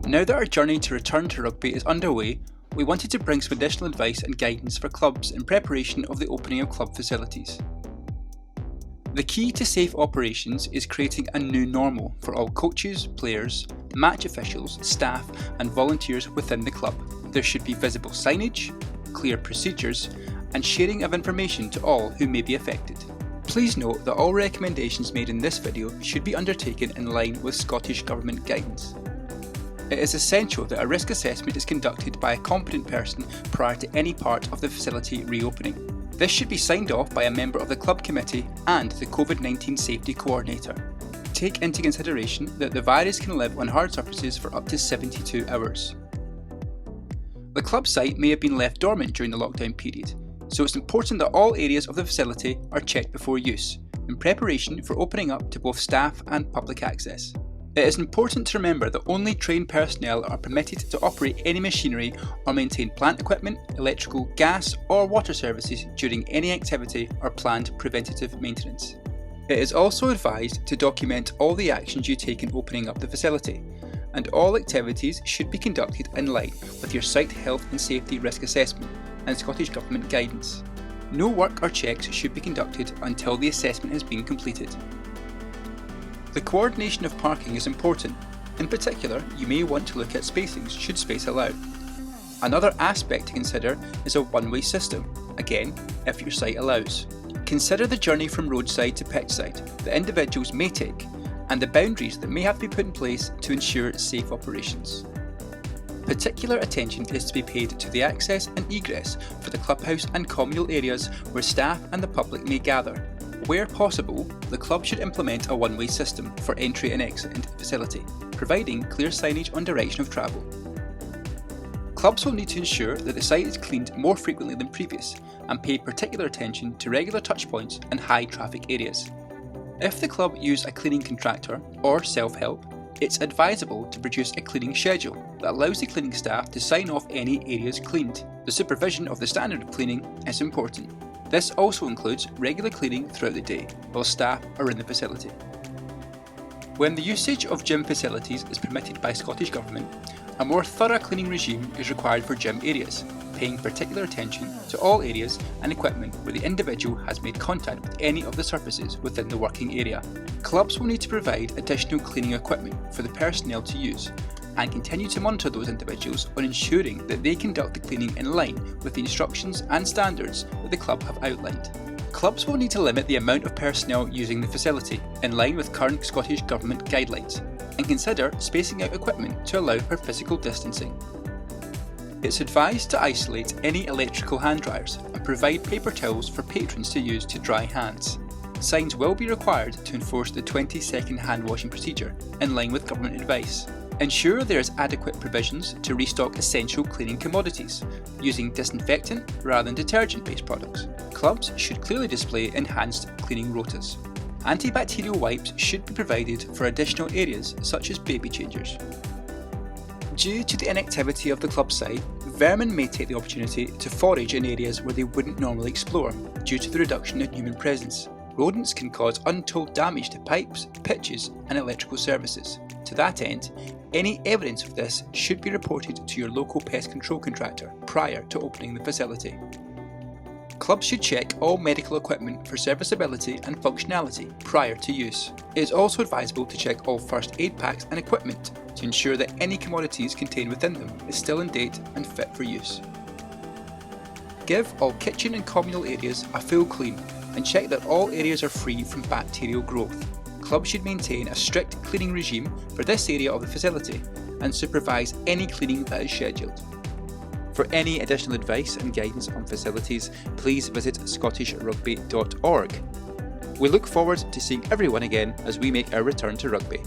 Now that our journey to return to rugby is underway, we wanted to bring some additional advice and guidance for clubs in preparation of the opening of club facilities. The key to safe operations is creating a new normal for all coaches, players, match officials, staff and volunteers within the club. There should be visible signage, clear procedures and sharing of information to all who may be affected. Please note that all recommendations made in this video should be undertaken in line with Scottish Government guidance. It is essential that a risk assessment is conducted by a competent person prior to any part of the facility reopening. This should be signed off by a member of the club committee and the COVID-19 safety coordinator. Take into consideration that the virus can live on hard surfaces for up to 72 hours. The club site may have been left dormant during the lockdown period, so it's important that all areas of the facility are checked before use, in preparation for opening up to both staff and public access. It is important to remember that only trained personnel are permitted to operate any machinery or maintain plant equipment, electrical, gas or water services during any activity or planned preventative maintenance. It is also advised to document all the actions you take in opening up the facility, and all activities should be conducted in line with your site health and safety risk assessment and Scottish Government guidance. No work or checks should be conducted until the assessment has been completed. The coordination of parking is important. In particular, you may want to look at spacings should space allow. Another aspect to consider is a one-way system, again, if your site allows. Consider the journey from roadside to pitch side that individuals may take and the boundaries that may have to be put in place to ensure safe operations. Particular attention is to be paid to the access and egress for the clubhouse and communal areas where staff and the public may gather. Where possible, the club should implement a one-way system for entry and exit into the facility, providing clear signage on direction of travel. Clubs will need to ensure that the site is cleaned more frequently than previous and pay particular attention to regular touchpoints and high traffic areas. If the club use a cleaning contractor or self-help, it's advisable to produce a cleaning schedule that allows the cleaning staff to sign off any areas cleaned. The supervision of the standard of cleaning is important. This also includes regular cleaning throughout the day while staff are in the facility. When the usage of gym facilities is permitted by Scottish Government, a more thorough cleaning regime is required for gym areas, paying particular attention to all areas and equipment where the individual has made contact with any of the surfaces within the working area. Clubs will need to provide additional cleaning equipment for the personnel to use and continue to monitor those individuals on ensuring that they conduct the cleaning in line with the instructions and standards that the club have outlined. Clubs will need to limit the amount of personnel using the facility in line with current Scottish Government guidelines and consider spacing out equipment to allow for physical distancing. It's advised to isolate any electrical hand dryers and provide paper towels for patrons to use to dry hands. Signs will be required to enforce the 20-second hand washing procedure in line with government advice. Ensure there is adequate provisions to restock essential cleaning commodities, using disinfectant rather than detergent-based products. Clubs should clearly display enhanced cleaning rotas. Antibacterial wipes should be provided for additional areas such as baby changers. Due to the inactivity of the club site, vermin may take the opportunity to forage in areas where they wouldn't normally explore due to the reduction in human presence. Rodents can cause untold damage to pipes, pitches and electrical services. To that end, any evidence of this should be reported to your local pest control contractor prior to opening the facility. Clubs should check all medical equipment for serviceability and functionality prior to use. It is also advisable to check all first aid packs and equipment to ensure that any commodities contained within them is still in date and fit for use. Give all kitchen and communal areas a full clean and check that all areas are free from bacterial growth. Clubs should maintain a strict cleaning regime for this area of the facility and supervise any cleaning that is scheduled. For any additional advice and guidance on facilities, please visit scottishrugby.org. We look forward to seeing everyone again as we make our return to rugby.